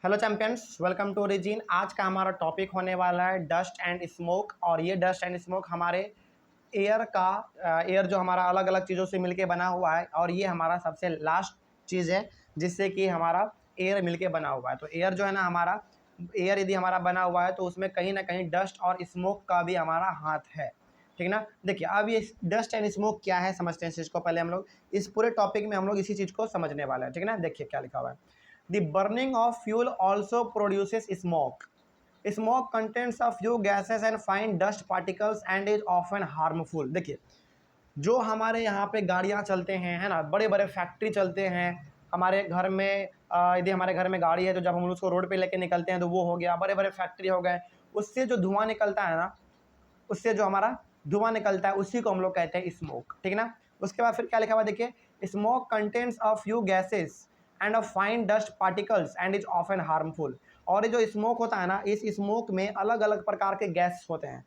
Hello champions, welcome to Origin. आज का हमारा टॉपिक होने वाला है डस्ट एंड स्मोक। और ये डस्ट एंड स्मोक हमारे एयर जो हमारा अलग अलग चीज़ों से मिलके बना हुआ है, और ये हमारा सबसे लास्ट चीज़ है जिससे कि हमारा एयर मिलके बना हुआ है। तो एयर जो है ना, हमारा एयर यदि हमारा बना हुआ है तो उसमें कहीं ना कहीं डस्ट और स्मोक का भी हमारा हाथ है, ठीक ना। देखिए, अब ये डस्ट एंड स्मोक क्या है समझते हैं इस चीज़ को। पहले हम लोग इस पूरे टॉपिक में हम लोग इसी चीज़ को समझने वाले हैं, ठीक है ना। देखिए क्या लिखा हुआ है। The burning of fuel also produces smoke. Smoke contains a few gases and fine dust particles and is often harmful. देखिए, जो हमारे यहाँ पे गाड़ियाँ चलते हैं, है ना, बड़े बड़े फैक्ट्री चलते हैं। हमारे घर में यदि हमारे घर में गाड़ी है तो जब हम उसको रोड पे लेके निकलते हैं तो वो हो गया, बड़े बड़े फैक्ट्री हो गए। उससे जो धुआं निकलता है ना, उससे जो हमारा धुआं निकलता है उसी को हम लोग कहते हैं स्मोक, ठीक ना। उसके बाद फिर क्या लिखा हुआ देखिए, smoke contains a few gases and a fine dust particles and is often harmful. और ये जो स्मोक होता है ना, इस स्मोक में अलग अलग प्रकार के गैस होते हैं,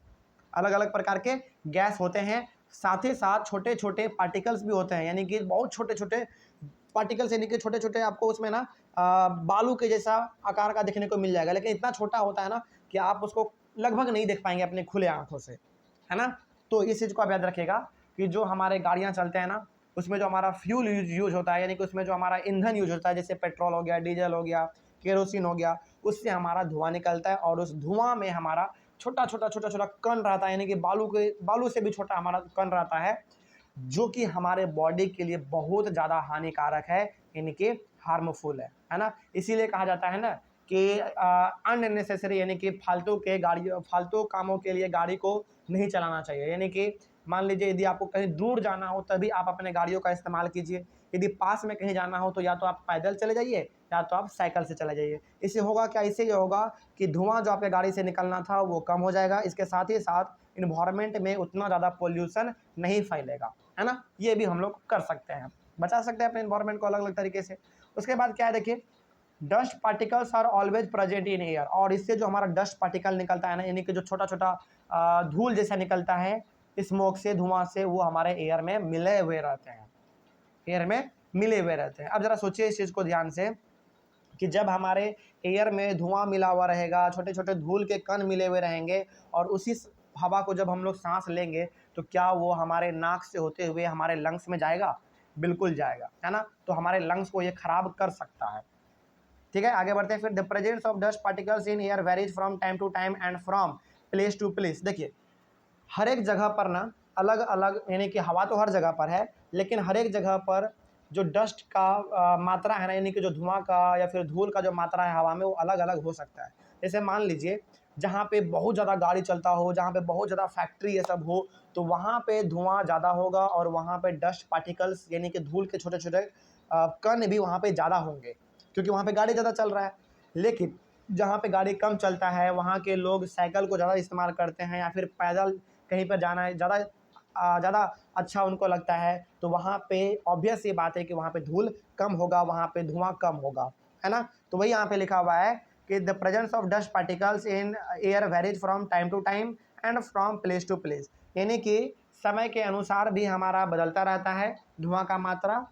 अलग अलग प्रकार के गैस होते हैं। साथ ही साथ छोटे छोटे पार्टिकल्स भी होते हैं, यानी कि बहुत छोटे छोटे पार्टिकल्स, यानी कि छोटे छोटे आपको उसमें ना बालू के जैसा आकार का देखने को मिल जाएगा, लेकिन इतना छोटा होता है ना कि आप उसको लगभग नहीं देख पाएंगे अपने खुले आंखों से, है ना। तो इस चीज़ को आप याद रखिएगा कि जो हमारे गाड़ियाँ चलते हैं ना, उसमें जो हमारा फ्यूल यूज होता है, यानी कि उसमें जो हमारा ईंधन यूज होता है, जैसे पेट्रोल हो गया, डीजल हो गया, केरोसिन हो गया, उससे हमारा धुआं निकलता है। और उस धुआं में हमारा छोटा छोटा कण रहता है, यानी कि बालू से भी छोटा हमारा कण रहता है, जो कि हमारे बॉडी के लिए बहुत ज़्यादा हानिकारक है, यानी कि हार्मफुल है ना। इसीलिए कहा जाता है ना कि अननेसेसरी, यानी कि फालतू कामों के लिए गाड़ी को नहीं चलाना चाहिए। यानी कि मान लीजिए यदि आपको कहीं दूर जाना हो तभी आप अपने गाड़ियों का इस्तेमाल कीजिए। यदि पास में कहीं जाना हो तो या तो आप पैदल चले जाइए या तो आप साइकिल से चले जाइए। इससे होगा क्या, इससे ये होगा कि धुआं जो आपके गाड़ी से निकलना था वो कम हो जाएगा। इसके साथ ही साथ इन्वायरमेंट में उतना ज़्यादा पोल्यूशन नहीं फैलेगा, है ना। ये भी हम लोग कर सकते हैं, बचा सकते हैं अपने इन्वायरमेंट को अलग अलग तरीके से। उसके बाद क्या है देखिए, dust particles are always present in air. और इससे जो हमारा डस्ट पार्टिकल निकलता है ना, यानी कि जो छोटा छोटा धूल जैसा निकलता है स्मोक से, धुआं से, वो हमारे एयर में मिले हुए रहते हैं, एयर में मिले हुए रहते हैं। अब जरा सोचिए इस चीज़ को ध्यान से कि जब हमारे एयर में धुआं मिला हुआ रहेगा, छोटे छोटे धूल के कण मिले हुए रहेंगे, और उसी हवा को जब हम लोग सांस लेंगे तो क्या वो हमारे नाक से होते हुए हमारे लंग्स में जाएगा? बिल्कुल जाएगा, है ना। तो हमारे लंग्स को ये खराब कर सकता है, ठीक है। आगे बढ़ते हैं फिर। The presence of dust particles in air varies from time to time and from place to place. देखिए, हर एक जगह पर ना अलग अलग, यानी कि हवा तो हर जगह पर है, लेकिन हर एक जगह पर जो डस्ट का मात्रा है ना, यानी कि जो धुआं का या फिर धूल का जो मात्रा है हवा में, वो अलग अलग हो सकता है। जैसे मान लीजिए जहाँ पे बहुत ज़्यादा गाड़ी चलता हो, जहाँ पे बहुत ज़्यादा फैक्ट्री ये सब हो, तो वहाँ पे धुआं ज़्यादा होगा और वहाँ पे डस्ट पार्टिकल्स, यानी कि धूल के छोटे छोटे कण भी वहाँ पे ज़्यादा होंगे, क्योंकि वहाँ पे गाड़ी ज़्यादा चल रहा है। लेकिन जहाँ पे गाड़ी कम चलता है, वहाँ के लोग साइकिल को ज़्यादा इस्तेमाल करते हैं, या फिर पैदल कहीं पर जाना है ज़्यादा अच्छा उनको लगता है, तो वहाँ पे ऑब्वियस ये बात है कि वहाँ पे धूल कम होगा, वहाँ पे धुआं कम होगा, है ना। तो वही यहाँ पे लिखा हुआ है कि the presence of dust particles in air varies from time to time and from place to place. यानी कि समय के अनुसार भी हमारा बदलता रहता है धुआं का मात्रा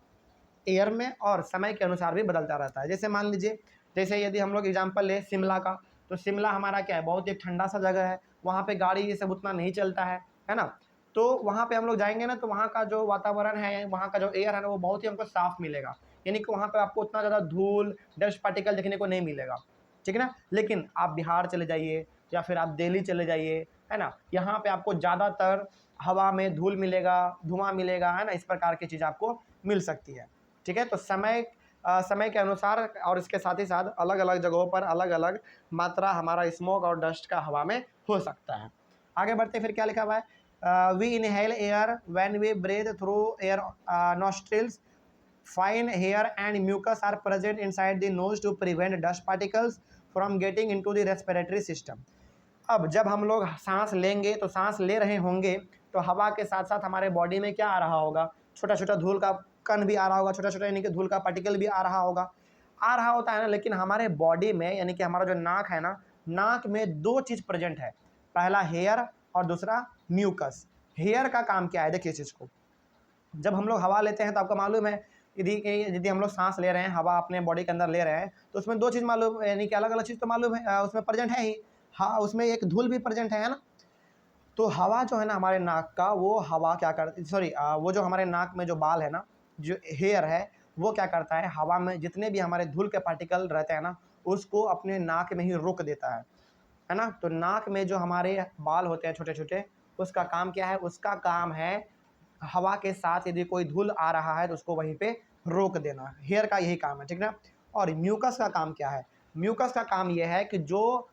एयर में, और समय के अनुसार भी बदलता रहता है। जैसे मान लीजिए, जैसे यदि हम लोग एग्जांपल लें शिमला का, तो शिमला हमारा क्या है, बहुत ही ठंडा सा जगह है, वहाँ पे गाड़ी ये सब उतना नहीं चलता है ना। तो वहाँ पे हम लोग जाएंगे ना, तो वहाँ का जो वातावरण है, वहाँ का जो एयर है ना, वो बहुत ही हमको साफ मिलेगा, यानी कि वहाँ पे आपको उतना ज़्यादा धूल डस्ट पार्टिकल देखने को नहीं मिलेगा, ठीक है ना। लेकिन आप बिहार चले जाइए या फिर आप दिल्ली चले जाइए, है ना, यहाँ पे आपको ज़्यादातर हवा में धूल मिलेगा, धुआं मिलेगा, है ना। इस प्रकार की चीज़ आपको मिल सकती है, ठीक है। तो समय के अनुसार और इसके साथ ही साथ अलग अलग जगहों पर अलग अलग मात्रा हमारा स्मोक और डस्ट का हवा में हो सकता है। आगे बढ़ते फिर क्या लिखा हुआ है, we inhale air when we breathe through air nostrils, fine hair and mucus are present inside the nose to prevent dust particles from getting into the respiratory system. अब जब हम लोग सांस लेंगे तो सांस ले रहे होंगे, तो हवा के साथ साथ हमारे बॉडी में क्या आ रहा होगा, छोटा छोटा धूल का कण भी आ रहा होगा, छोटा छोटा यानी कि धूल का पार्टिकल भी आ रहा होगा, आ रहा होता है ना। लेकिन हमारे बॉडी में, यानी कि हमारा जो नाक है ना, नाक में दो चीज़ प्रेजेंट है, पहला हेयर और दूसरा म्यूकस। हेयर का काम क्या है, देखिए इस चीज़ को, जब हम लोग हवा लेते हैं तो आपको मालूम है यदि हम लोग सांस ले रहे हैं, हवा अपने बॉडी के अंदर ले रहे हैं, तो उसमें दो चीज़ मालूम, यानी कि अलग अलग चीज़ तो मालूम है, उसमें प्रेजेंट है ही। हाँ, उसमें एक धूल भी प्रेजेंट है ना। तो हवा जो है ना हमारे नाक का, वो हवा क्या करती, सॉरी, वो जो हमारे नाक में जो बाल है ना, जो हेयर है, वो क्या करता है, हवा में जितने भी हमारे धूल के पार्टिकल रहते हैं ना, उसको अपने नाक में ही रोक देता है ना। तो नाक में जो हमारे बाल होते हैं छोटे छोटे, उसका काम क्या है, उसका काम है हवा के साथ यदि कोई धूल आ रहा है तो उसको वहीं पे रोक देना। हेयर का यही काम है, ठीक ना। और म्यूकस का काम क्या है, म्यूकस का काम यह है कि जो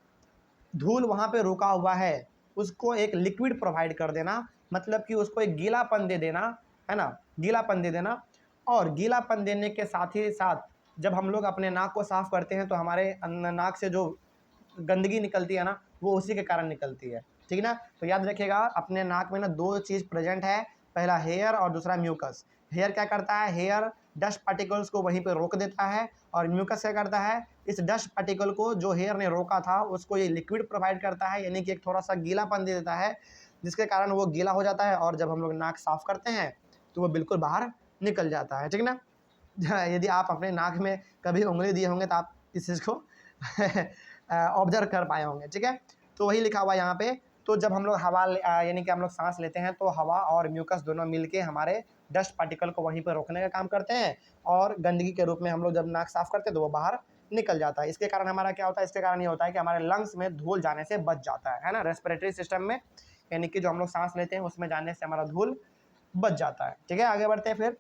धूल वहाँ पे रुका हुआ है उसको एक लिक्विड प्रोवाइड कर देना, मतलब कि उसको एक गीलापन दे देना, है ना, गीलापन दे देना। और गीलापन देने के साथ ही साथ जब हम लोग अपने नाक को साफ़ करते हैं तो हमारे नाक से जो गंदगी निकलती है ना, वो उसी के कारण निकलती है, ठीक ना। तो याद रखिएगा, अपने नाक में ना दो चीज़ प्रेजेंट है, पहला हेयर और दूसरा म्यूकस। हेयर क्या करता है, हेयर डस्ट पार्टिकल्स को वहीं पे रोक देता है, और म्यूकस क्या करता है, इस डस्ट पार्टिकल को जो हेयर ने रोका था उसको ये लिक्विड प्रोवाइड करता है, यानी कि एक थोड़ा सा गीलापन दे देता है, जिसके कारण वो गीला हो जाता है, और जब हम लोग नाक साफ़ करते हैं तो वो बिल्कुल बाहर निकल जाता है, ठीक ना। यदि आप अपने नाक में कभी उंगली दिए होंगे तो आप इस चीज़ को ऑब्जर्व कर पाए होंगे, ठीक है। तो वही लिखा हुआ है यहाँ पे। तो जब हम लोग हवा यानी कि हम लोग सांस लेते हैं तो हवा और म्यूकस दोनों मिलके हमारे डस्ट पार्टिकल को वहीं पर रोकने का काम करते हैं, और गंदगी के रूप में हम लोग जब नाक साफ करते हैं तो वो बाहर निकल जाता है। इसके कारण हमारा क्या होता है, इसके कारण ये होता है कि हमारे लंग्स में धूल जाने से बच जाता है ना, रेस्पिरेटरी सिस्टम में, यानी कि जो हम लोग सांस लेते हैं उसमें जाने से हमारा धूल बच जाता है, ठीक है। आगे बढ़ते हैं फिर।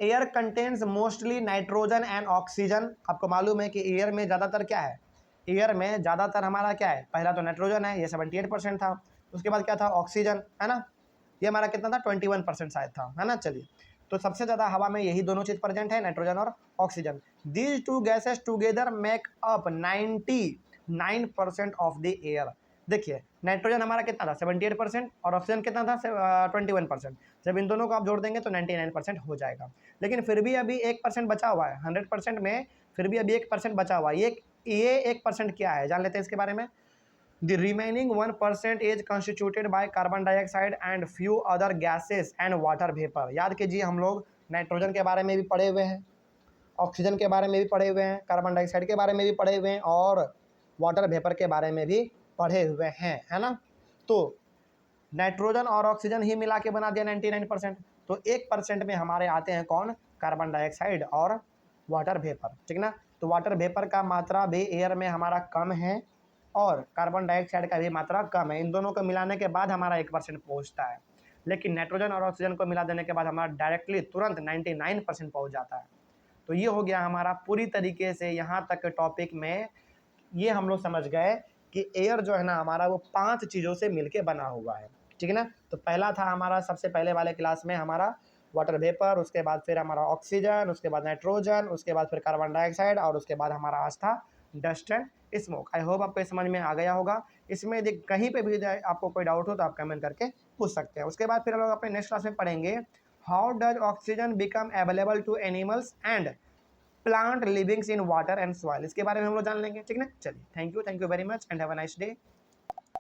Air contains mostly nitrogen and oxygen. आपको मालूम है कि एयर में ज़्यादातर क्या है, एयर में ज़्यादातर हमारा क्या है, पहला तो नाइट्रोजन है, ये 78% था। उसके बाद क्या था, ऑक्सीजन, है ना, ये हमारा कितना था, 21% शायद था, है ना। चलिए, तो सबसे ज़्यादा हवा में यही दोनों चीज़ प्रेजेंट है, नाइट्रोजन और oxygen. These two gases together make up 99% of the air. देखिए, नाइट्रोजन हमारा कितना था, 78%, और ऑक्सीजन कितना था, 21%। जब इन दोनों को आप जोड़ देंगे तो 99% हो जाएगा। लेकिन फिर भी अभी 1% बचा हुआ है, 100% में फिर भी अभी 1% बचा हुआ है। ये 1% क्या है, जान लेते हैं इसके बारे में। The remaining 1% is constituted by carbon dioxide and few other gases and water vapour. याद कीजिए, हम लोग नाइट्रोजन के बारे में भी पढ़े हुए हैं, ऑक्सीजन के बारे में भी पढ़े हुए हैं, कार्बन डाइऑक्साइड के बारे में भी पढ़े हुए हैं, और वाटर वेपर के बारे में भी पढ़े हुए हैं, है ना। तो नाइट्रोजन और ऑक्सीजन ही मिला के बना दिया 99%। तो 1% में हमारे आते हैं कौन, कार्बन डाइऑक्साइड और वाटर वेपर, ठीक ना। तो वाटर वेपर का मात्रा भी एयर में हमारा कम है, और कार्बन डाइऑक्साइड का भी मात्रा कम है। इन दोनों को मिलाने के बाद हमारा 1% पहुँचता है, लेकिन नाइट्रोजन और ऑक्सीजन को मिला देने के बाद हमारा डायरेक्टली तुरंत 99% पहुँच जाता है। तो ये हो गया हमारा पूरी तरीके से यहाँ तक टॉपिक में। ये हम लोग समझ गए कि एयर जो है ना हमारा, वो 5 चीज़ों से मिलके बना हुआ है, ठीक है ना। तो पहला था हमारा, सबसे पहले वाले क्लास में हमारा वाटर वेपर, उसके बाद फिर हमारा ऑक्सीजन, उसके बाद नाइट्रोजन, उसके बाद फिर कार्बन डाइऑक्साइड, और उसके बाद हमारा आज था dust and smoke. I hope आपको समझ में आ गया होगा। इसमें यदि कहीं पे भी आपको कोई डाउट हो तो आप कमेंट करके पूछ सकते हैं। उसके बाद फिर हम लोग अपने नेक्स्ट क्लास में पढ़ेंगे how does oxygen become available to animals and plant livings in water and soil. इसके बारे में हम लोग जान लेंगे, ठीक है ना। चलिए, thank you very much and have a nice day.